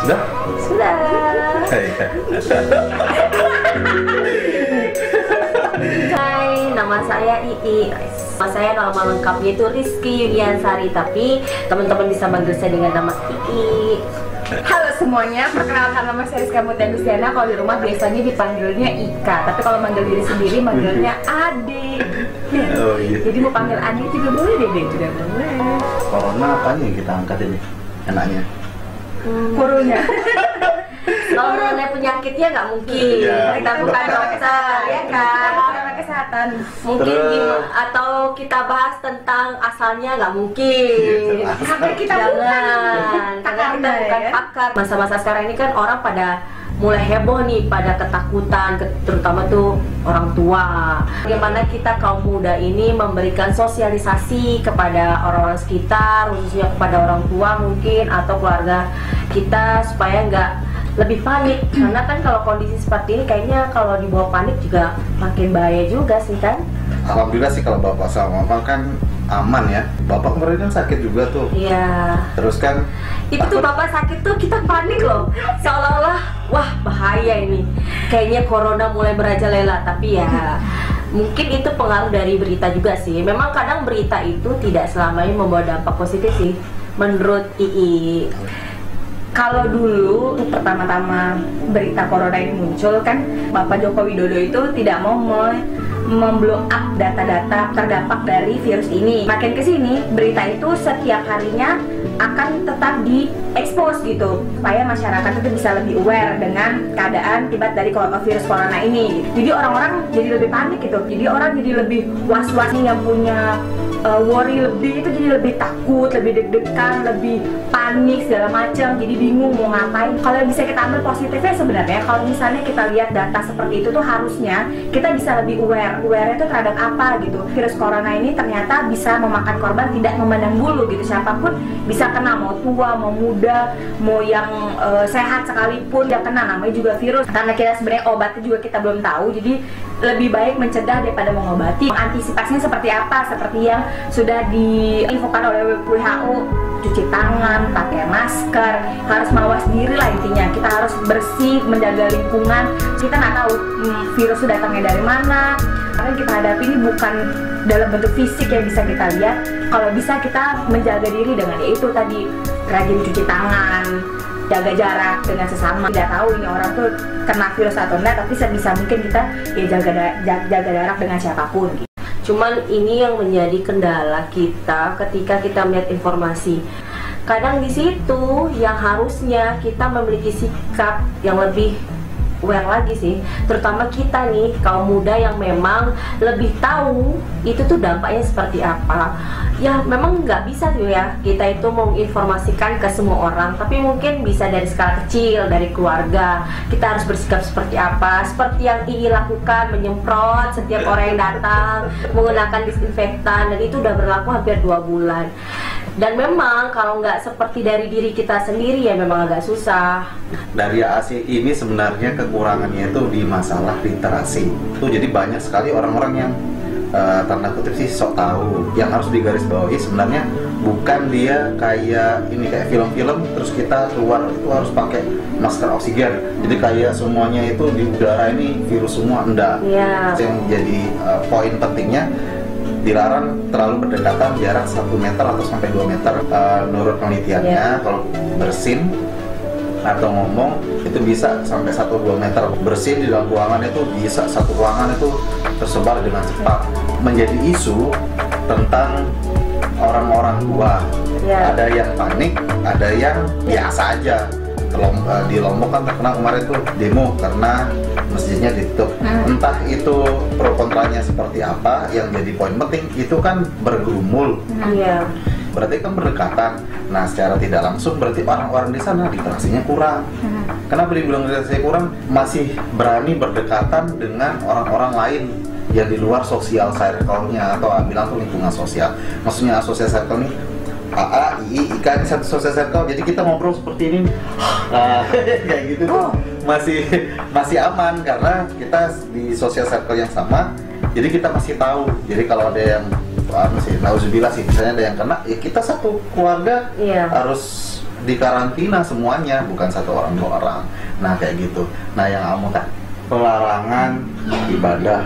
Sudah? Sudah. Hai, nama saya Ii. Nama saya nama lengkapnya itu Rizky Yudiansari, tapi teman-teman bisa manggil saya dengan nama Ii. Halo semuanya, perkenalkan nama saya Rizka Mutia Gustiana. Kalau di rumah biasanya dipanggilnya Ika, tapi kalau manggil diri sendiri manggilnya Ade. Oh iya. Jadi mau panggil Ade juga boleh, Dede juga boleh. Corona apanya yang kita angkat ini? Enaknya? Kurunya. Kalau mengenai penyakitnya nggak mungkin, Iya. kita bukan dokter, ya kan? Karena kesehatan. Mungkin Terus- atau kita bahas tentang asalnya nggak mungkin. Iya, Sampai kita Jangan, karena kita Pakar, bukan ya. pakar. Masa-masa sekarang ini kan orang pada mulai heboh nih, pada ketakutan, terutama tuh orang tua. Bagaimana kita kaum muda ini memberikan sosialisasi kepada orang-orang sekitar, khususnya kepada orang tua mungkin atau keluarga kita supaya nggak lebih panik. Karena kan kalau kondisi seperti ini kayaknya kalau dibawa panik juga makin bahaya juga sih kan. Alhamdulillah sih kalau bapak sama mama kan aman ya. Bapak kemarin kan sakit juga tuh. Iya. Terus kan Itu tuh bapak sakit tuh kita panik loh, seolah-olah wah bahaya ini, kayaknya corona mulai merajalela. Tapi ya mungkin itu pengaruh dari berita juga sih. Memang kadang berita itu tidak selamanya membawa dampak positif sih menurut Ii. Kalau dulu pertama-tama berita corona ini muncul kan Bapak Joko Widodo itu tidak mau memblow up data-data terdampak dari virus ini. Makin kesini berita itu setiap harinya akan tetap diekspos gitu supaya masyarakat itu bisa lebih aware dengan keadaan akibat dari virus corona ini. Jadi orang-orang jadi lebih panik gitu. Jadi orang jadi lebih was-was nih, yang punya worry lebih itu jadi lebih takut, lebih deg-degan, lebih panik segala macam, jadi bingung mau ngapain. Kalau bisa kita ambil positifnya sebenarnya, kalau misalnya kita lihat data seperti itu tuh harusnya kita bisa lebih aware itu terhadap apa gitu. Virus corona ini ternyata bisa memakan korban tidak memandang bulu gitu, siapapun bisa kena, mau tua, mau muda, mau yang sehat sekalipun dia kena, namanya juga virus. Karena kita sebenarnya obatnya juga kita belum tahu, jadi lebih baik mencegah daripada mengobati. Antisipasinya seperti apa? Seperti yang sudah diinfokan oleh WHO, cuci tangan, pakai masker, harus mawas diri lah intinya. Kita harus bersih, menjaga lingkungan. Kita nggak tahu virus itu datangnya dari mana. Karena kita hadapi ini bukan dalam bentuk fisik yang bisa kita lihat. Kalau bisa kita menjaga diri dengan yaitu tadi rajin cuci tangan, jaga jarak dengan sesama. Tidak tahu ini orang tuh kena virus atau enggak, tapi sebisa mungkin kita ya jaga jarak dengan siapapun. Cuman ini yang menjadi kendala kita ketika kita melihat informasi. Kadang di situ yang harusnya kita memiliki sikap yang lebih aware lagi sih, terutama kita nih kaum muda yang memang lebih tahu itu tuh dampaknya seperti apa. Ya memang nggak bisa tuh ya kita itu menginformasikan ke semua orang, tapi mungkin bisa dari skala kecil, dari keluarga. Kita harus bersikap seperti apa, seperti yang Ii lakukan, menyemprot setiap orang yang datang menggunakan disinfektan, dan itu udah berlaku hampir 2 bulan. Dan memang kalau nggak seperti dari diri kita sendiri ya memang agak susah. dari ASI ini sebenarnya kekurangannya itu di masalah literasi. Tuh jadi banyak sekali orang-orang yang tanda kutip sih sok tahu. Yang harus digarisbawahi sebenarnya bukan dia kayak ini kayak film-film terus kita keluar itu harus pakai masker oksigen. Jadi kayak semuanya itu di udara ini virus semua, enggak. Iya. Yang jadi poin pentingnya dilarang terlalu berdekatan, jarak 1 meter atau sampai 2 meter. Menurut penelitiannya kalau bersin atau ngomong itu bisa sampai 1-2 meter. Bersin di dalam ruangan itu bisa satu ruangan itu tersebar dengan cepat. Menjadi isu tentang orang-orang tua. Ada yang panik, ada yang biasa aja. Di Lombok kan terkenal kemarin tuh demo karena masjidnya ditutup. Entah itu pro kontranya seperti apa, yang jadi poin penting itu kan bergumul. Iya. Berarti kan berdekatan. Nah, secara tidak langsung berarti orang-orang di sana literasinya kurang. Kenapa dibilang literasinya kurang? Masih berani berdekatan dengan orang-orang lain yang di luar sosial circle-nya, atau bilang tuh lingkungan sosial. Maksudnya sosial circle nih AA, II, IK ini satu sosial circle, jadi kita ngobrol seperti ini. Nah, kayak gitu tuh masih aman karena kita di sosial circle yang sama. Jadi kita masih tahu. Jadi kalau ada yang nauzubillah sih, misalnya ada yang kena, ya kita satu keluarga harus dikarantina semuanya, bukan satu orang dua orang. Nah kayak gitu. Nah yang kamu tak pelarangan ibadah,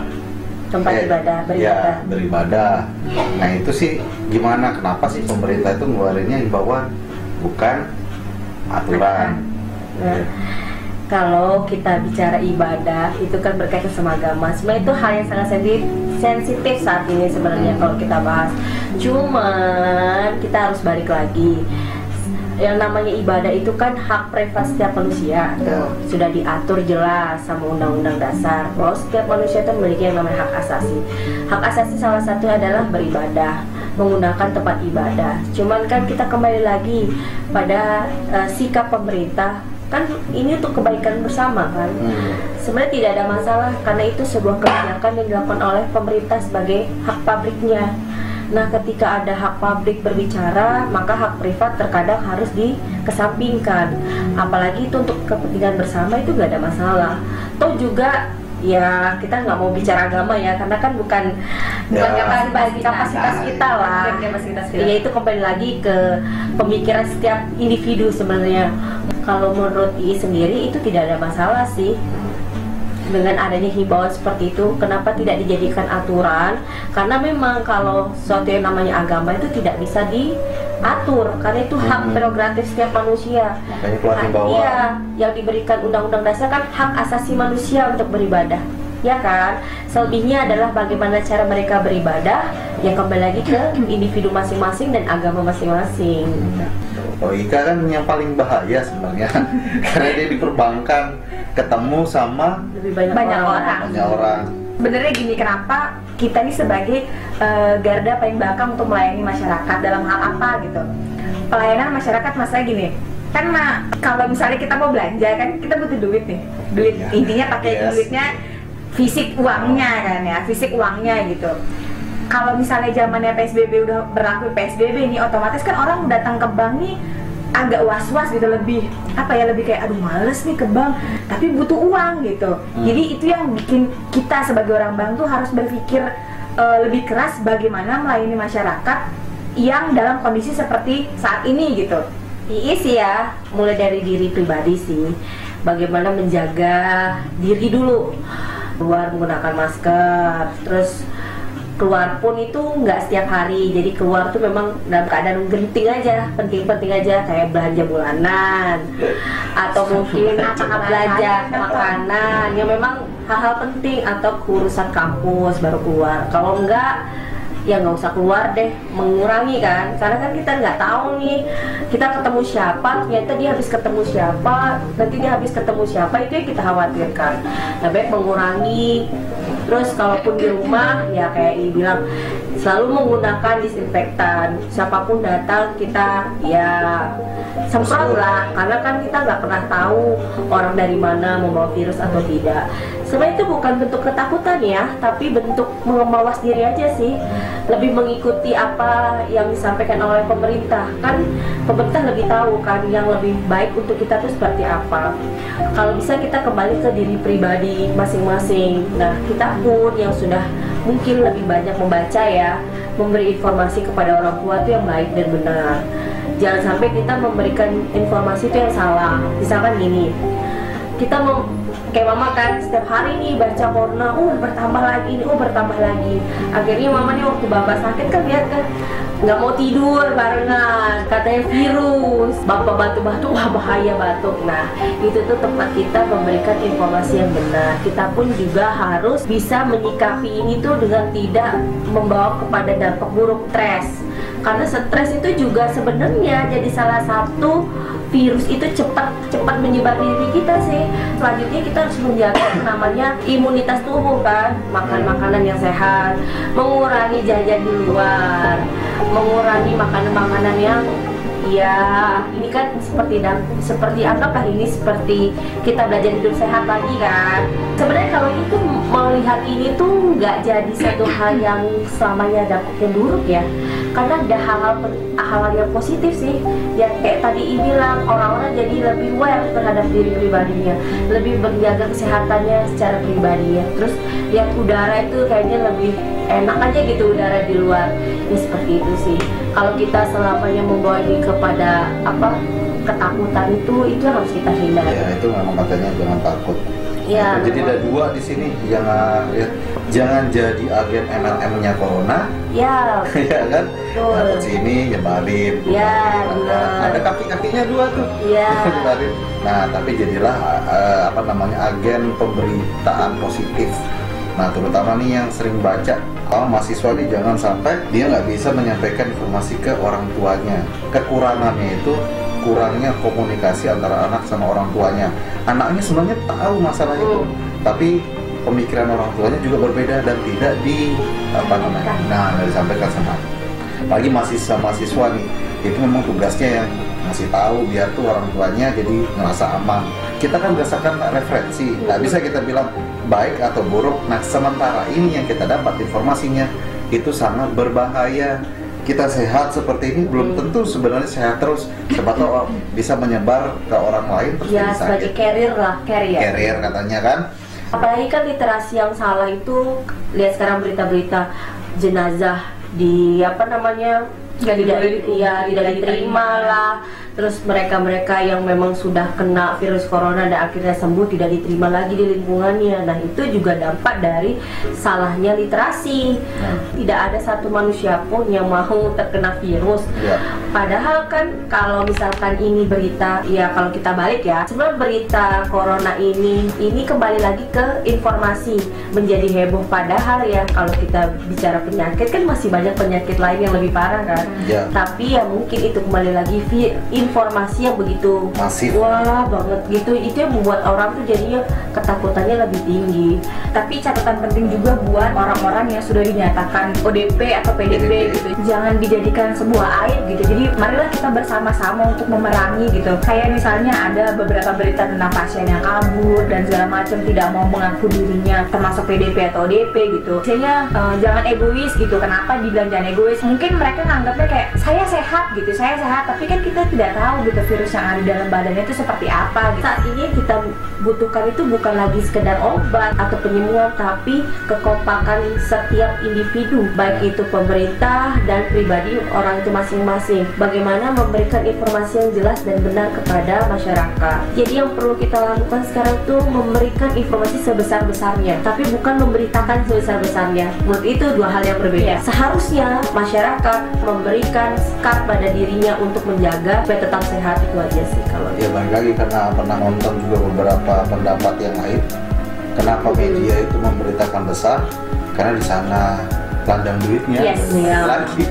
Tempat ibadah, beribadah. ya, beribadah. Nah itu sih gimana? Kenapa sih pemerintah itu ngeluarinnya himbauan bukan aturan? Nah, kalau kita bicara ibadah itu kan berkaitan sama agama. Sebenarnya itu hal yang sangat sensitif saat ini sebenarnya kalau kita bahas. Cuman kita harus balik lagi. Yang namanya ibadah itu kan hak privasi setiap manusia. Ya. Sudah diatur jelas sama Undang-Undang Dasar bahwa setiap manusia itu memiliki yang namanya hak asasi. Hak asasi salah satu adalah beribadah, menggunakan tempat ibadah. Cuman kan kita kembali lagi pada sikap pemerintah. Kan ini untuk kebaikan bersama kan. Sebenarnya tidak ada masalah karena itu sebuah kebijakan yang dilakukan oleh pemerintah sebagai hak pabriknya. Nah, ketika ada hak publik berbicara, maka hak privat terkadang harus dikesampingkan. Apalagi itu untuk kepentingan bersama itu nggak ada masalah. Toh juga ya kita nggak mau bicara agama ya, karena kan bukan kapasitas kita lah. Ya itu kembali lagi ke pemikiran setiap individu sebenarnya. Kalau menurut I sendiri itu tidak ada masalah sih. Dengan adanya himbauan seperti itu, kenapa tidak dijadikan aturan? Karena memang kalau suatu yang namanya agama itu tidak bisa diatur, karena itu hak prerogatif setiap manusia. Makanya keluar himbauan. Iya, yang diberikan Undang-Undang Dasar kan hak asasi manusia untuk beribadah, ya kan? Selebihnya adalah bagaimana cara mereka beribadah, yang kembali lagi ke individu masing-masing dan agama masing-masing. Oh, Ika kan yang paling bahaya sebenarnya karena dia diperbankan ketemu sama Lebih banyak orang. banyak orang. Sebenarnya gini, kenapa kita ini sebagai garda paling belakang untuk melayani masyarakat dalam hal apa gitu? Pelayanan masyarakat masalah gini, karena kalau misalnya kita mau belanja kan kita butuh duit nih, duit Ya. intinya pakai Yes. duitnya, fisik uangnya kan ya, fisik uangnya gitu. Kalau misalnya zamannya PSBB udah berlaku PSBB nih, otomatis kan orang datang ke bank nih agak was-was gitu, lebih lebih kayak aduh males nih ke bank, tapi butuh uang gitu. Jadi itu yang bikin kita sebagai orang bank tuh harus berpikir lebih keras bagaimana melayani masyarakat yang dalam kondisi seperti saat ini gitu. Iya sih ya, mulai dari diri pribadi sih. Bagaimana menjaga diri dulu, keluar menggunakan masker, terus keluar pun itu nggak setiap hari, jadi keluar tuh memang dalam keadaan genting aja, penting-penting aja, kayak belanja bulanan atau mungkin belanja makanan yang memang hal-hal penting, atau urusan kampus baru keluar. Kalau enggak ya nggak usah keluar deh, mengurangi kan, karena kan kita nggak tahu nih kita ketemu siapa, ternyata dia habis ketemu siapa, nanti dia habis ketemu siapa, itu yang kita khawatirkan. Nah, baik mengurangi. Terus kalaupun di rumah ya kayak dibilang selalu menggunakan disinfektan, siapapun datang kita ya semprot lah, karena kan kita nggak pernah tahu orang dari mana membawa virus atau tidak. Sebenarnya itu bukan bentuk ketakutan ya, tapi bentuk mengawas diri aja sih, lebih mengikuti apa yang disampaikan oleh pemerintah. Kan pemerintah lebih tahu kan yang lebih baik untuk kita tuh seperti apa. Kalau bisa kita kembali ke diri pribadi masing-masing. Nah, kita pun yang sudah mungkin lebih banyak membaca ya, memberi informasi kepada orang tua itu yang baik dan benar. Jangan sampai kita memberikan informasi itu yang salah. Misalkan gini, kita kayak mama kan setiap hari nih baca corona, bertambah lagi nih, bertambah lagi. Akhirnya mama nih waktu bapak sakit kan lihat kan nggak mau tidur barengan, katanya virus, bapak batuk-batuk, wah bahaya batuk. Nah itu tuh tempat kita memberikan informasi yang benar. Kita pun juga harus bisa menyikapi ini tuh dengan tidak membawa kepada dampak buruk, stres. Karena stres itu juga sebenarnya jadi salah satu virus itu cepat menyebar di diri kita sih. Selanjutnya kita harus menjaga namanya imunitas tubuh kan, makan makanan yang sehat, mengurangi jajan di luar, mengurangi makanan-makanan yang ya ini kan seperti anggaplah ini seperti kita belajar hidup sehat lagi kan. Sebenarnya kalau itu melihat ini tuh nggak jadi satu hal yang selamanya dampaknya buruk ya, karena ada hal-hal yang positif sih. Ya kayak tadi bilang, orang-orang jadi lebih aware terhadap diri pribadinya, lebih menjaga kesehatannya secara pribadi ya. Terus lihat udara itu kayaknya lebih enak aja gitu udara di luar. Ya seperti itu sih. Kalau kita selamanya membawa ini kepada ketakutan itu yang harus kita hindari. Ya itu memang katanya jangan takut. Ya, jadi ada dua di sini, jangan jadi agen MLM-nya corona. Ya. Ya kan? Dapat sini nyebarin. Ya, ada kaki-kakinya dua tuh. Ya. Nyebarin. Nah, tapi jadilah agen pemberitaan positif. Nah, terutama nih yang sering baca, kalau mahasiswa ini jangan sampai dia nggak bisa menyampaikan informasi ke orang tuanya. Kekurangannya itu kurangnya komunikasi antara anak sama orang tuanya. Anaknya sebenarnya tahu masalah itu, tapi pemikiran orang tuanya juga berbeda dan tidak disampaikan sama. Apalagi mahasiswa nih, itu memang tugasnya yang ngasih tahu biar tuh orang tuanya jadi ngerasa aman. Kita kan berdasarkan referensi, nggak bisa kita bilang baik atau buruk. Nah, sementara ini yang kita dapat informasinya itu sangat berbahaya. Kita sehat seperti ini belum tentu sebenarnya sehat terus. Siapa tahu bisa menyebar ke orang lain terus ya, jadi sakit. sebagai carrier Katanya kan. Apalagi kan literasi yang salah itu, lihat sekarang berita-berita jenazah tidak diterima lah. Terus mereka yang memang sudah kena virus corona dan akhirnya sembuh tidak diterima lagi di lingkungannya. Nah, itu juga dampak dari salahnya literasi. Tidak ada satu manusia pun yang mau terkena virus. Padahal kan kalau misalkan ini berita, ya kalau kita balik ya, sebenarnya berita corona ini kembali lagi ke informasi menjadi heboh. Padahal ya kalau kita bicara penyakit kan masih banyak penyakit lain yang lebih parah kan. Tapi ya mungkin itu kembali lagi informasi yang begitu masif, wah banget gitu, itu yang membuat orang tuh jadinya ketakutannya lebih tinggi. Tapi catatan penting juga buat orang-orang yang sudah dinyatakan ODP atau PDP gitu, jangan dijadikan sebuah aib gitu. Jadi marilah kita bersama-sama untuk memerangi gitu. Kayak misalnya ada beberapa berita tentang pasien yang kabur dan segala macam, tidak mau mengaku dirinya termasuk PDP atau ODP gitu. Misalnya jangan egois gitu. Kenapa dibilang jangan egois? Mungkin mereka nganggapnya kayak saya sehat gitu, tapi kan kita tidak tahu gitu virus yang ada di dalam badannya itu seperti apa gitu. Saat ini kita butuhkan itu bukan lagi sekedar obat atau penyembuhan, tapi kekompakan setiap individu, baik itu pemerintah dan pribadi orang itu masing-masing. Bagaimana memberikan informasi yang jelas dan benar kepada masyarakat. Jadi yang perlu kita lakukan sekarang tuh memberikan informasi sebesar-besarnya, tapi bukan memberitakan sebesar-besarnya. Menurut itu dua hal yang berbeda. Seharusnya masyarakat memberikan sekat pada dirinya untuk menjaga supaya tetap sehat. Itu aja sih kalau ya. Balik lagi karena pernah nonton juga beberapa pendapat yang lain. Kenapa media itu memberitakan besar? Karena di sana ladang duitnya. Lagi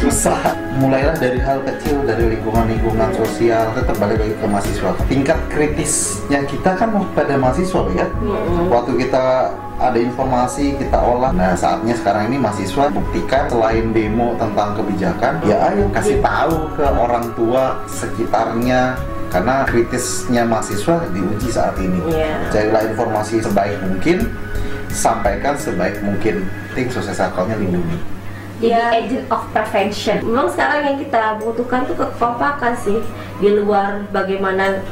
susah. Mulailah dari hal kecil, dari lingkungan sosial. Tetap balik lagi ke mahasiswa. Tingkat kritisnya kita kan pada mahasiswa ya. Waktu kita ada informasi kita olah. Nah, saatnya sekarang ini mahasiswa buktikan, selain demo tentang kebijakan, ya ayo kasih tahu ke orang tua sekitarnya. Karena kritisnya mahasiswa diuji saat ini. Carilah informasi sebaik mungkin, sampaikan sebaik mungkin. Penting sukses akalnya lindungi. Jadi agent of prevention. Memang sekarang yang kita butuhkan tuh kekompakan sih. Di luar bagaimana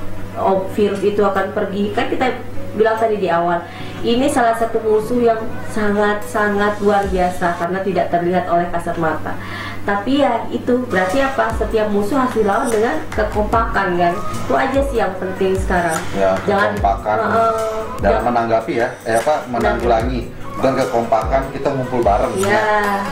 virus itu akan pergi, kan kita bilang tadi di awal, ini salah satu musuh yang sangat-sangat luar biasa karena tidak terlihat oleh kasat mata. Tapi ya itu berarti apa? Setiap musuh harus dilawan dengan kekompakan kan. Itu aja sih yang penting sekarang. Ya, kekompakan dalam menanggapi menanggulangi. Bukan kekompakan, kita ngumpul bareng ya.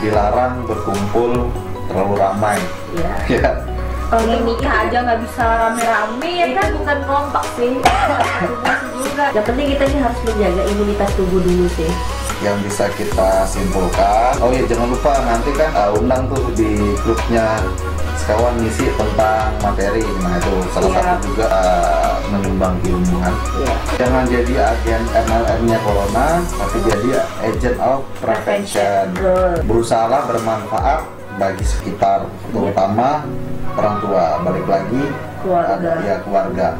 Dilarang berkumpul terlalu ramai. Ya. Kalau nikah aja nggak bisa rame-rame ya kan, bukan kompak sih. Juga. Yang penting kita ini harus menjaga imunitas tubuh dulu sih. Yang bisa kita simpulkan, oh ya jangan lupa nanti kan undang tuh di grupnya sekawan ngisi tentang materi. Nah itu salah satu juga menyumbang keilmuan. Jangan jadi agen MLM-nya corona, tapi jadi agent of prevention. Berusahalah bermanfaat bagi sekitar, terutama orang tua. Balik lagi keluarga.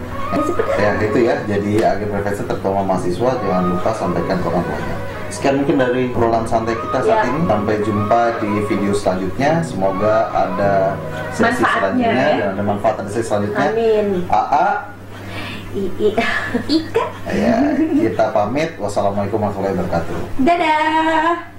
Ya itu ya, jadi agen prevention terutama mahasiswa, jangan lupa sampaikan ke orang tuanya. Sekian mungkin dari obrolan santai kita saat ini. Sampai jumpa di video selanjutnya. Semoga ada sesi selanjutnya dan ada manfaat dari sesi selanjutnya. Amin. Ika. Ya, kita pamit. Wassalamualaikum warahmatullahi wabarakatuh. Dadah.